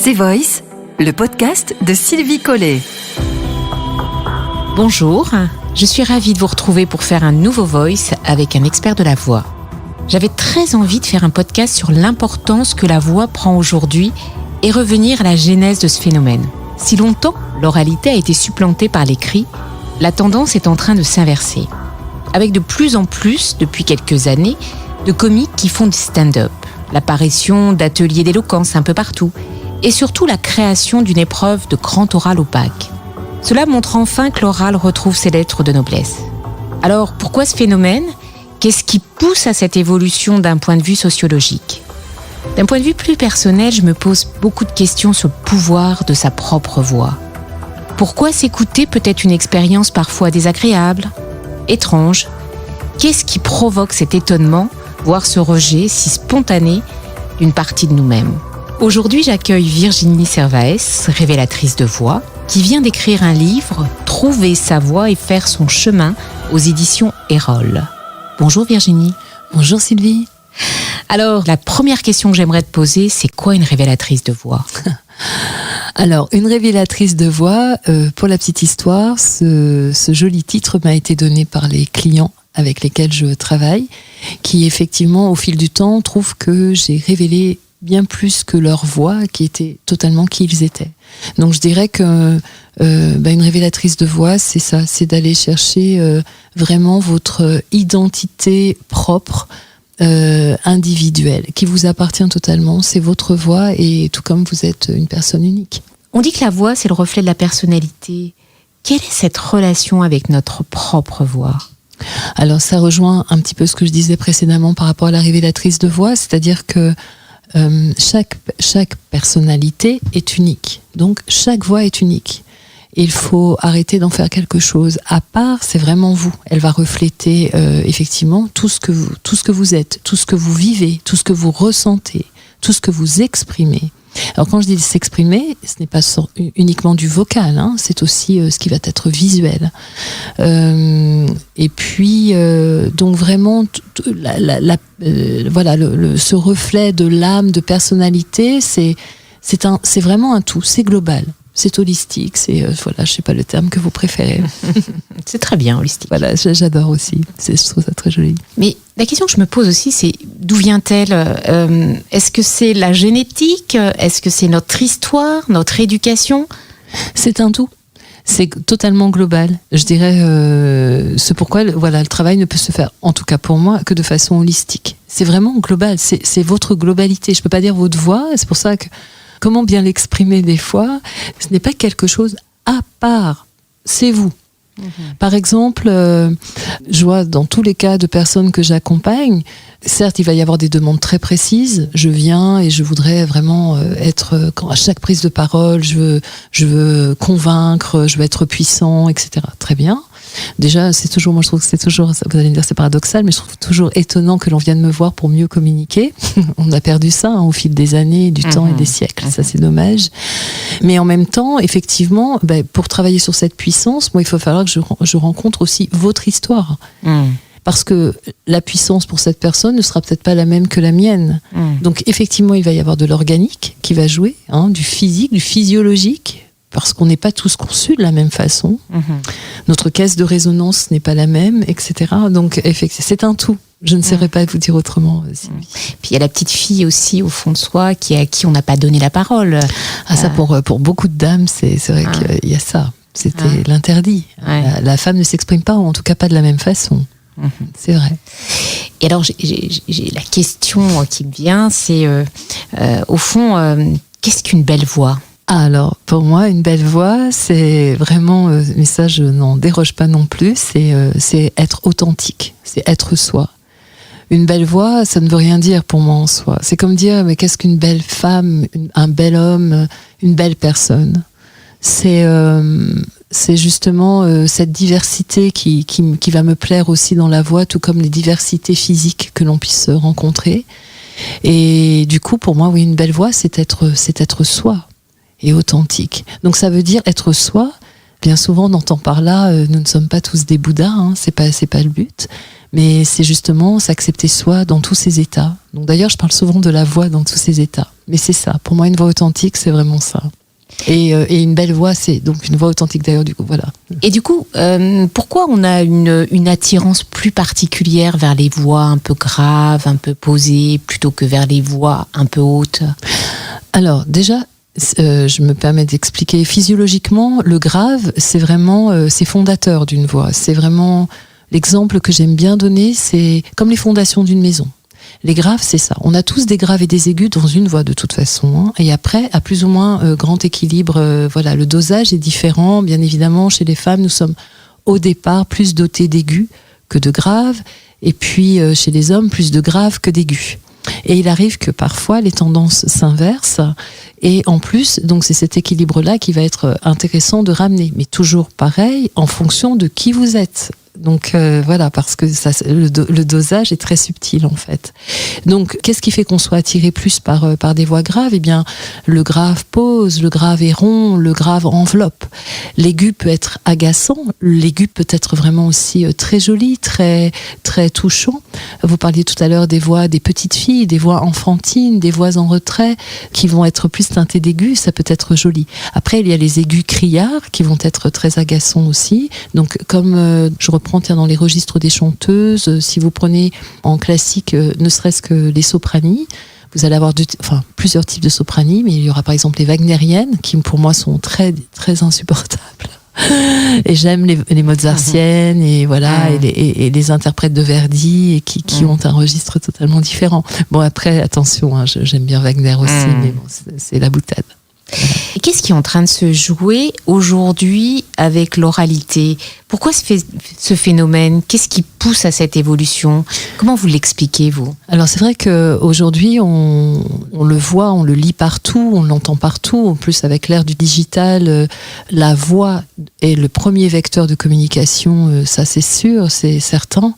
C'est Voice, le podcast de Sylvie Collet. Bonjour, je suis ravie de vous retrouver pour faire un nouveau Voice avec un expert de la voix. J'avais très envie de faire un podcast sur l'importance que la voix prend aujourd'hui et revenir à la genèse de ce phénomène. Si longtemps, l'oralité a été supplantée par l'écrit, la tendance est en train de s'inverser. Avec de plus en plus, depuis quelques années, de comiques qui font du stand-up, l'apparition d'ateliers d'éloquence un peu partout, et surtout la création d'une épreuve de grand oral opaque. Cela montre enfin que l'oral retrouve ses lettres de noblesse. Alors, pourquoi ce phénomène ? Qu'est-ce qui pousse à cette évolution d'un point de vue sociologique ? D'un point de vue plus personnel, je me pose beaucoup de questions sur le pouvoir de sa propre voix. Pourquoi s'écouter peut être une expérience parfois désagréable, étrange ? Qu'est-ce qui provoque cet étonnement, voire ce rejet si spontané d'une partie de nous-mêmes ? Aujourd'hui, j'accueille Virginie Servaes, révélatrice de voix, qui vient d'écrire un livre « Trouver sa voix et faire son chemin » aux éditions Erol. Bonjour Virginie. Bonjour Sylvie. Alors, la première question que j'aimerais te poser, c'est quoi une révélatrice de voix ? Alors, une révélatrice de voix, pour la petite histoire, ce joli titre m'a été donné par les clients avec lesquels je travaille, qui effectivement, au fil du temps, trouvent que j'ai révélé bien plus que leur voix, qui était totalement qui ils étaient. Donc je dirais que une révélatrice de voix, c'est ça, c'est d'aller chercher vraiment votre identité propre, individuelle, qui vous appartient totalement, c'est votre voix, et tout comme vous êtes une personne unique. On dit que la voix, c'est le reflet de la personnalité. Quelle est cette relation avec notre propre voix ? Alors ça rejoint un petit peu ce que je disais précédemment par rapport à la révélatrice de voix, c'est-à-dire que chaque personnalité est unique. Donc chaque voix est unique. Et il faut arrêter d'en faire quelque chose à part. C'est vraiment vous. Elle va refléter effectivement tout ce que vous êtes, tout ce que vous vivez, tout ce que vous ressentez, tout ce que vous exprimez. Alors quand je dis s'exprimer, ce n'est pas uniquement du vocal, hein, c'est aussi ce qui va être visuel. Et puis donc vraiment ce reflet de l'âme, de personnalité, c'est vraiment un tout, c'est global. C'est holistique, je sais pas le terme que vous préférez. C'est très bien, holistique. Voilà, j'adore aussi, je trouve ça très joli. Mais la question que je me pose aussi, c'est d'où vient-elle ? Est-ce que c'est la génétique ? Est-ce que c'est notre histoire, notre éducation ? C'est un tout. C'est totalement global. Je dirais, c'est pourquoi le travail ne peut se faire, en tout cas pour moi, que de façon holistique. C'est vraiment global, c'est votre globalité. Je peux pas dire votre voix, c'est pour ça que comment bien l'exprimer des fois, ce n'est pas quelque chose à part, c'est vous. Par exemple, je vois dans tous les cas de personnes que j'accompagne, certes il va y avoir des demandes très précises, je viens et je voudrais vraiment être, à chaque prise de parole, je veux convaincre, je veux être puissant, etc. Très bien. Déjà, moi je trouve que c'est toujours, vous allez me dire c'est paradoxal, mais je trouve toujours étonnant que l'on vienne me voir pour mieux communiquer. On a perdu ça au fil des années, du temps et des siècles, ça c'est dommage. Mais en même temps, effectivement, pour travailler sur cette puissance, moi il faut falloir que je rencontre aussi votre histoire. Parce que la puissance pour cette personne ne sera peut-être pas la même que la mienne. Donc effectivement, il va y avoir de l'organique qui va jouer, du physique, du physiologique, parce qu'on n'est pas tous conçus de la même façon. Notre caisse de résonance n'est pas la même, etc. Donc, c'est un tout. Je ne saurais pas vous dire autrement, Sylvie. Puis il y a la petite fille aussi, au fond de soi, à qui on n'a pas donné la parole. Ça, pour beaucoup de dames, c'est vrai qu'il y a ça. C'était l'interdit. La femme ne s'exprime pas, ou en tout cas pas de la même façon. C'est vrai. Et alors, j'ai la question qui me vient, c'est, au fond, qu'est-ce qu'une belle voix ? Alors, pour moi, une belle voix, c'est vraiment, mais ça, je n'en déroge pas non plus, c'est être authentique, c'est être soi. Une belle voix, ça ne veut rien dire pour moi en soi. C'est comme dire, mais qu'est-ce qu'une belle femme, un bel homme, une belle personne ? C'est justement cette diversité qui va me plaire aussi dans la voix, tout comme les diversités physiques que l'on puisse rencontrer. Et du coup, pour moi, oui, une belle voix, c'est être soi. Et authentique. Donc ça veut dire être soi. Bien souvent, on entend par là, nous ne sommes pas tous des bouddhas, c'est pas le but. Mais c'est justement s'accepter soi dans tous ses états. Donc d'ailleurs, je parle souvent de la voix dans tous ses états. Mais c'est ça. Pour moi, une voix authentique, c'est vraiment ça. Et une belle voix, c'est donc une voix authentique d'ailleurs, du coup, voilà. Et du coup, pourquoi on a une attirance plus particulière vers les voix un peu graves, un peu posées, plutôt que vers les voix un peu hautes ? Alors déjà, je me permets d'expliquer. Physiologiquement, le grave, c'est vraiment, c'est fondateur d'une voix. C'est vraiment l'exemple que j'aime bien donner, c'est comme les fondations d'une maison. Les graves, c'est ça. On a tous des graves et des aigus dans une voix de toute façon. Hein. Et après, à plus ou moins grand équilibre, voilà, le dosage est différent. Bien évidemment, chez les femmes, nous sommes au départ plus dotés d'aigus que de graves. Et puis, chez les hommes, plus de graves que d'aigus. Et il arrive que parfois, les tendances s'inversent. Et en plus, donc c'est cet équilibre-là qui va être intéressant de ramener. Mais toujours pareil, en fonction de qui vous êtes. Donc voilà, parce que ça, le dosage est très subtil en fait. Donc qu'est-ce qui fait qu'on soit attiré plus par des voix graves ? Eh bien, le grave pose, le grave est rond, le grave enveloppe. L'aigu peut être agaçant, l'aigu peut être vraiment aussi très joli, très très touchant. Vous parliez tout à l'heure des voix des petites filles, des voix enfantines, des voix en retrait qui vont être plus teintées d'aigu, ça peut être joli. Après, il y a les aigus criards qui vont être très agaçants aussi. Donc comme je reprends dans les registres des chanteuses, si vous prenez en classique, ne serait-ce que les sopranies, vous allez avoir plusieurs types de sopranies, mais il y aura par exemple les wagnériennes, qui pour moi sont très, très insupportables. Et j'aime les mozartiennes, et voilà, et les interprètes de Verdi, et qui ont un registre totalement différent. Bon, après, attention, hein, j'aime bien Wagner aussi, mais bon, c'est la boutade. Et qu'est-ce qui est en train de se jouer aujourd'hui avec l'oralité ? Pourquoi ce phénomène ? Qu'est-ce qui pousse à cette évolution ? Comment vous l'expliquez, vous ? Alors c'est vrai qu'aujourd'hui, on le voit, on le lit partout, on l'entend partout. En plus, avec l'ère du digital, la voix est le premier vecteur de communication, ça c'est sûr, c'est certain.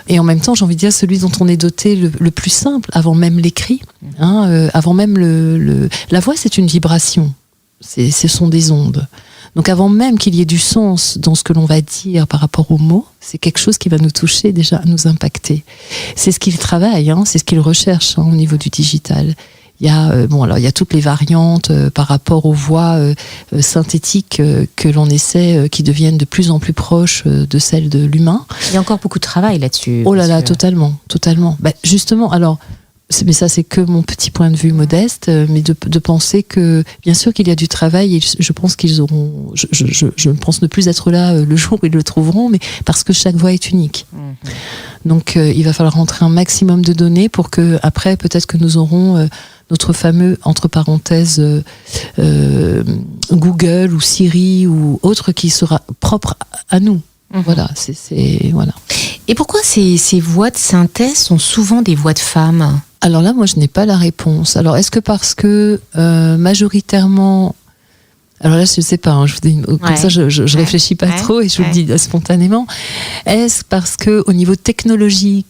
Et en même temps, j'ai envie de dire, celui dont on est doté le plus simple, avant même l'écrit, hein, avant même la voix, c'est une vibration. Ce sont des ondes. Donc avant même qu'il y ait du sens dans ce que l'on va dire par rapport aux mots, c'est quelque chose qui va nous toucher déjà, nous impacter. C'est ce qu'il travaille, hein, c'est ce qu'il recherche au niveau du digital. Il y a il y a toutes les variantes par rapport aux voix synthétiques que l'on essaie, qui deviennent de plus en plus proches de celles de l'humain. Il y a encore beaucoup de travail là-dessus. Oh là là, totalement. Justement, alors. Mais ça, c'est que mon petit point de vue modeste, mais de penser que, bien sûr qu'il y a du travail, et je pense qu'ils auront, je pense ne plus être là le jour où ils le trouveront, mais parce que chaque voix est unique. Donc, il va falloir rentrer un maximum de données pour que, après, peut-être que nous aurons notre fameux, entre parenthèses, Google ou Siri ou autre qui sera propre à nous. Voilà, voilà. Et pourquoi ces voix de synthèse sont souvent des voix de femmes ? Alors là, moi, je n'ai pas la réponse. Alors, est-ce que parce que majoritairement... Alors là, je ne sais pas, hein, je vous dis, comme ça, je réfléchis pas trop et je vous le dis spontanément. Est-ce parce que au niveau technologie,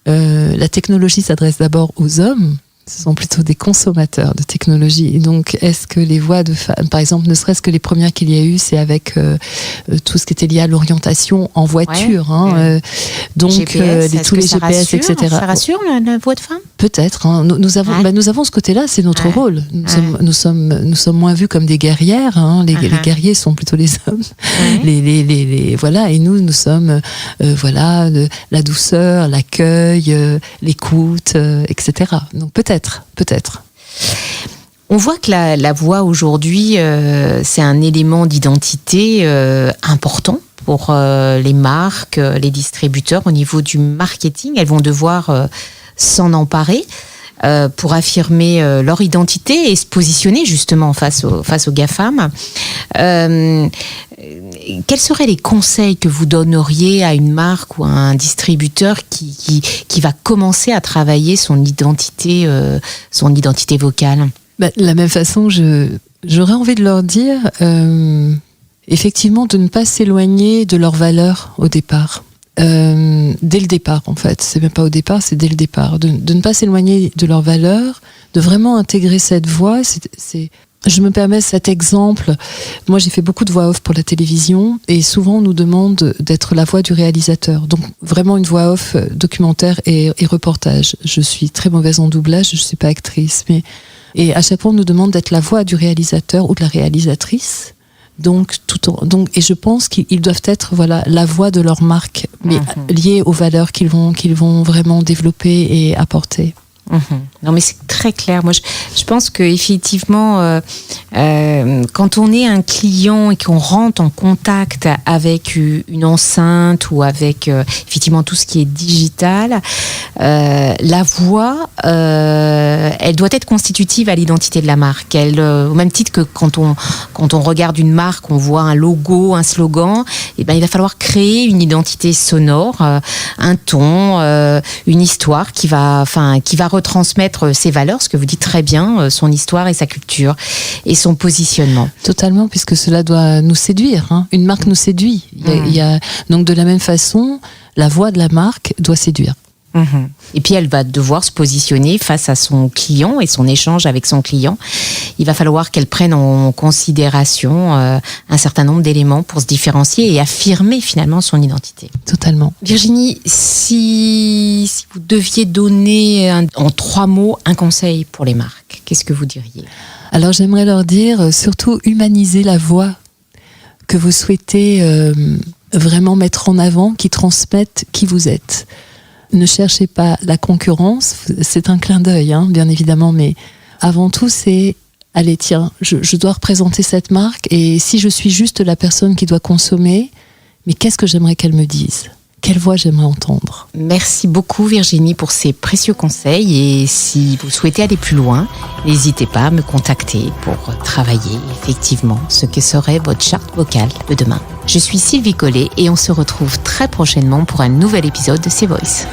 la technologie s'adresse d'abord aux hommes ? Ce sont plutôt des consommateurs de technologie. Et donc, est-ce que les voix de femmes, par exemple, ne serait-ce que les premières qu'il y a eu, c'est avec tout ce qui était lié à l'orientation en voiture, donc GPS, tous les GPS, etc. Ça rassure la voix de femme ? Peut-être. Hein. Nous avons ce côté-là, c'est notre rôle. Nous sommes moins vus comme des guerrières. Hein. Les guerriers sont plutôt les hommes. Voilà. Et nous sommes la douceur, l'accueil, l'écoute, etc. Donc peut-être. On voit que la voix aujourd'hui, c'est un élément d'identité important pour les marques, les distributeurs au niveau du marketing. Elles vont devoir s'en emparer pour affirmer leur identité et se positionner justement face aux GAFAM. Quels seraient les conseils que vous donneriez à une marque ou à un distributeur qui va commencer à travailler son identité vocale ? De la même façon, j'aurais envie de leur dire effectivement de ne pas s'éloigner de leurs valeurs au départ. Dès le départ, en fait. C'est même pas au départ, c'est dès le départ. De ne pas s'éloigner de leurs valeurs, de vraiment intégrer cette voix. Je me permets cet exemple. Moi, j'ai fait beaucoup de voix off pour la télévision et souvent on nous demande d'être la voix du réalisateur. Donc vraiment une voix off documentaire et reportage. Je suis très mauvaise en doublage, je ne suis pas actrice. Et à chaque fois, on nous demande d'être la voix du réalisateur ou de la réalisatrice. Donc, et je pense qu'ils doivent être la voix de leur marque, mais liée aux valeurs qu'ils vont vraiment développer et apporter. Non mais c'est très clair. Moi je pense que effectivement quand on est un client et qu'on rentre en contact avec une enceinte ou avec effectivement tout ce qui est digital, la voix elle doit être constitutive à l'identité de la marque. Au même titre que quand on regarde une marque, on voit un logo, un slogan, et ben il va falloir créer une identité sonore, un ton, une histoire qui va retransmettre ses valeurs, ce que vous dites très bien, son histoire et sa culture et son positionnement. Totalement, puisque cela doit nous séduire. Une marque nous séduit. Donc de la même façon, la voix de la marque doit séduire. Et puis elle va devoir se positionner face à son client et son échange avec son client. Il va falloir qu'elle prenne en considération un certain nombre d'éléments pour se différencier et affirmer finalement son identité. Totalement. Virginie, si vous deviez donner en 3 mots un conseil pour les marques, qu'est-ce que vous diriez ? Alors j'aimerais leur dire surtout humaniser la voix que vous souhaitez vraiment mettre en avant, qui transmette qui vous êtes. Ne cherchez pas la concurrence, c'est un clin d'œil, bien évidemment, mais avant tout, c'est, allez, tiens, je dois représenter cette marque, et si je suis juste la personne qui doit consommer, mais qu'est-ce que j'aimerais qu'elle me dise ? Quelle voix j'aimerais entendre ? Merci beaucoup Virginie pour ces précieux conseils, et si vous souhaitez aller plus loin, n'hésitez pas à me contacter pour travailler effectivement ce que serait votre charte vocale de demain. Je suis Sylvie Collet et on se retrouve très prochainement pour un nouvel épisode de The Voice.